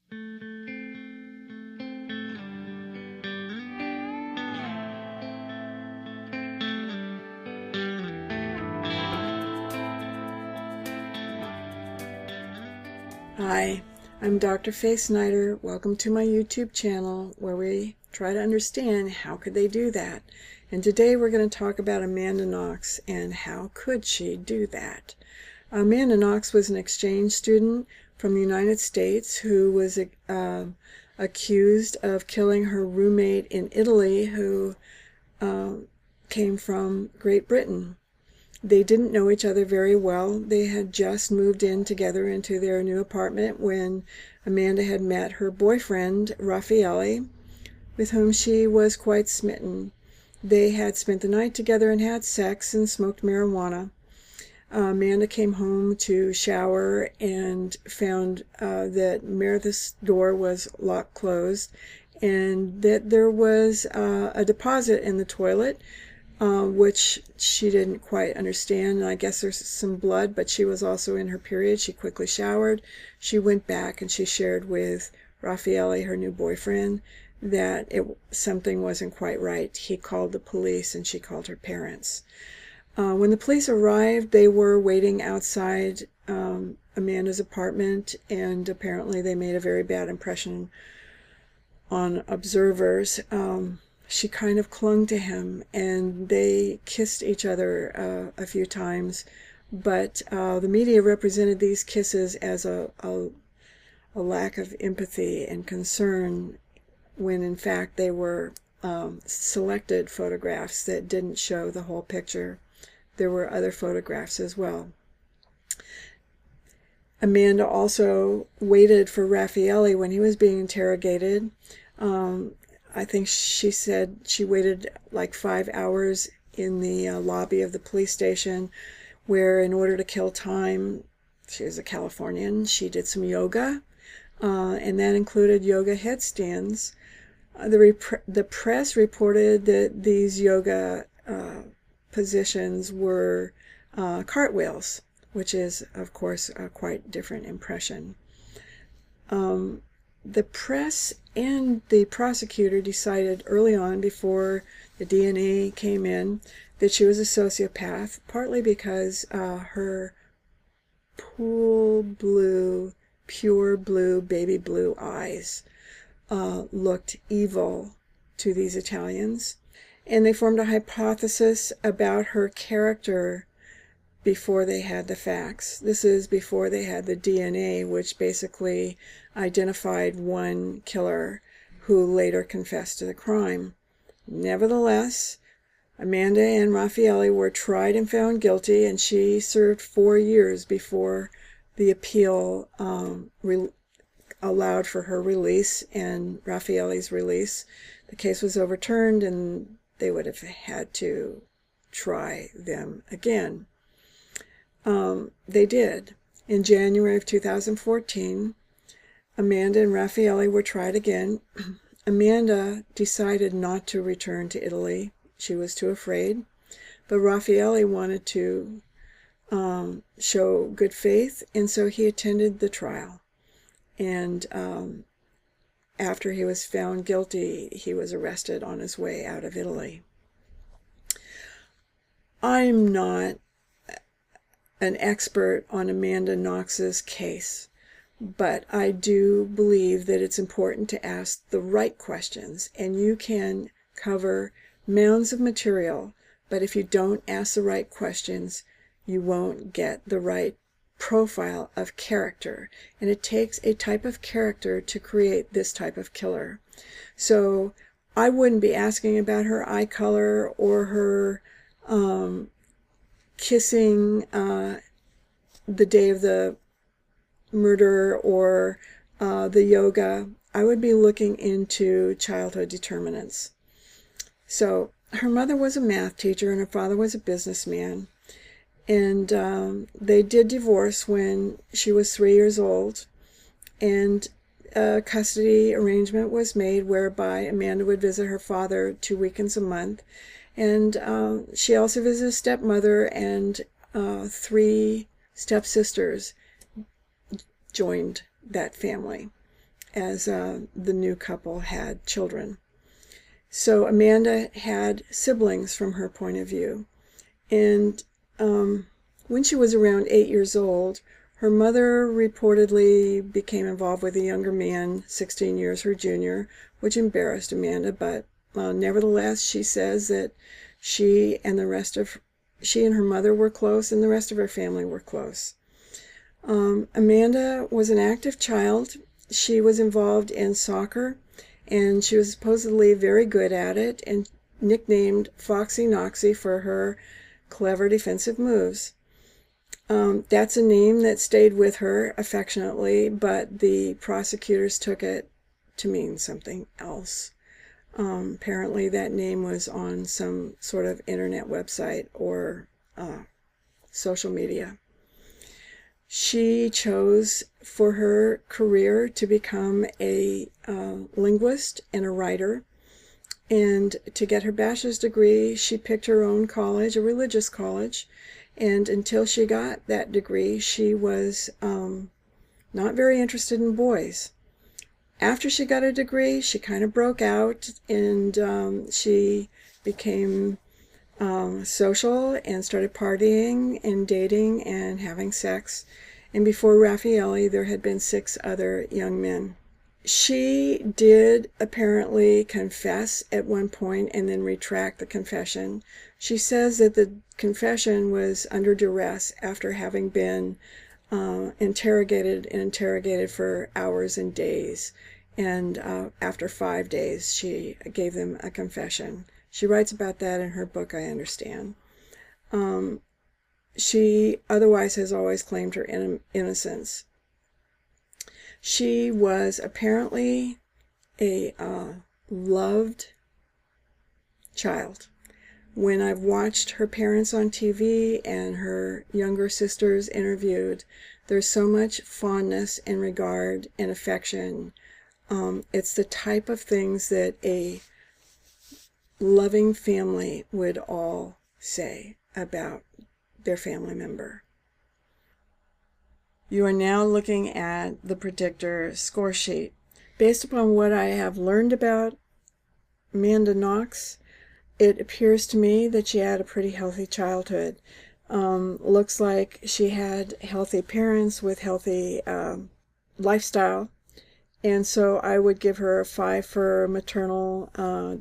Hi, I'm Dr. Faye Snyder. Welcome to my YouTube channel where we try to understand how could they do that. And today we're going to talk about Amanda Knox and how could she do that. Amanda Knox was an exchange student from the United States who was accused of killing her roommate in Italy who came from Great Britain. They didn't know each other very well. They had just moved in together into their new apartment when Amanda had met her boyfriend, Raffaele, with whom she was quite smitten. They had spent the night together and had sex and smoked marijuana. Amanda came home to shower and found that Meredith's door was locked closed and that there was a deposit in the toilet, which she didn't quite understand. And I guess there's some blood, but she was also in her period. She quickly showered. She went back and she shared with Raffaele, her new boyfriend, that something wasn't quite right. He called the police and she called her parents. When the police arrived, they were waiting outside Amanda's apartment, and apparently they made a very bad impression on observers. She kind of clung to him, and they kissed each other a few times, but the media represented these kisses as a lack of empathy and concern, when in fact they were selected photographs that didn't show the whole picture. There were other photographs as well. Amanda also waited for Raffaele when he was being interrogated. I think she said she waited like 5 hours in the lobby of the police station, where in order to kill time, she was a Californian, she did some yoga, and that included yoga headstands. The press reported that these yoga positions were cartwheels, which is, of course, a quite different impression. The press and the prosecutor decided early on, before the DNA came in, that she was a sociopath, partly because her pure blue, baby blue eyes looked evil to these Italians. And they formed a hypothesis about her character before they had the facts. This is before they had the DNA, which basically identified one killer who later confessed to the crime. Nevertheless, Amanda and Raffaele were tried and found guilty, and she served 4 years before the appeal allowed for her release and Raffaele's release. The case was overturned, and they would have had to try them again. They did. In January of 2014, Amanda and Raffaele were tried again. Amanda decided not to return to Italy. She was too afraid. But Raffaele wanted to show good faith, and so he attended the trial. And after he was found guilty, he was arrested on his way out of Italy. I'm not an expert on Amanda Knox's case, but I do believe that it's important to ask the right questions, and you can cover mounds of material, but if you don't ask the right questions, you won't get the right profile of character, and it takes a type of character to create this type of killer. So I wouldn't be asking about her eye color or her kissing the day of the murder or the yoga. I would be looking into childhood determinants. So her mother was a math teacher and her father was a businessman, and they did divorce when she was 3 years old, and a custody arrangement was made whereby Amanda would visit her father 2 weekends a month, and she also visited a stepmother, and 3 stepsisters joined that family as the new couple had children. So Amanda had siblings from her point of view. And when she was around 8 years old, her mother reportedly became involved with a younger man, 16 years her junior, which embarrassed Amanda, but nevertheless, she says that she and her mother were close, and the rest of her family were close. Amanda was an active child. She was involved in soccer, and she was supposedly very good at it, and nicknamed Foxy Knoxy for her clever defensive moves. That's a name that stayed with her affectionately, but the prosecutors took it to mean something else. Apparently that name was on some sort of internet website or social media. She chose for her career to become a linguist and a writer. And to get her bachelor's degree, she picked her own college, a religious college. And until she got that degree, she was not very interested in boys. After she got a degree, she kind of broke out, and she became social and started partying and dating and having sex. And before Raffaele, there had been 6 other young men. She did apparently confess at one point and then retract the confession. She says that the confession was under duress after having been interrogated for hours and days. And after 5 days, she gave them a confession. She writes about that in her book, I Understand. She otherwise has always claimed her innocence. She was apparently a loved child. When I've watched her parents on TV and her younger sisters interviewed, there's so much fondness and regard and affection. It's the type of things that a loving family would all say about their family member. You are now looking at the predictor score sheet. Based upon what I have learned about Amanda Knox, it appears to me that she had a pretty healthy childhood. Looks like she had healthy parents with healthy lifestyle. And so I would give her a 5 for maternal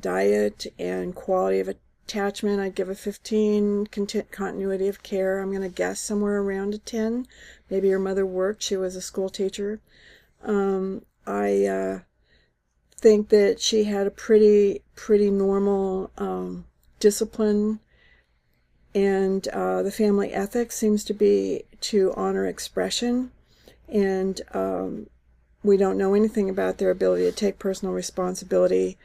diet and quality of attachment. I'd give a 15, continuity of care. I'm going to guess somewhere around a 10. Maybe her mother worked. She was a school teacher. I think that she had a pretty normal discipline, and the family ethic seems to be to honor expression, and we don't know anything about their ability to take personal responsibility.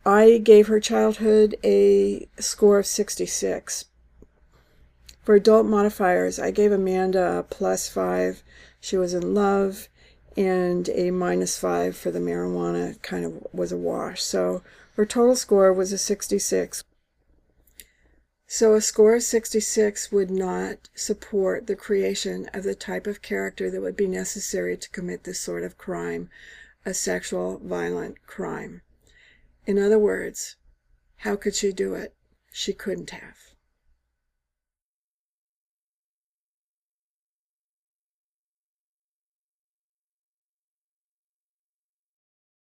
I gave her childhood a score of 66. For adult modifiers, I gave Amanda a +5. She was in love, and a -5 for the marijuana. Kind of was a wash. So her total score was a 66. So a score of 66 would not support the creation of the type of character that would be necessary to commit this sort of crime, a sexual violent crime. In other words, how could she do it? She couldn't have.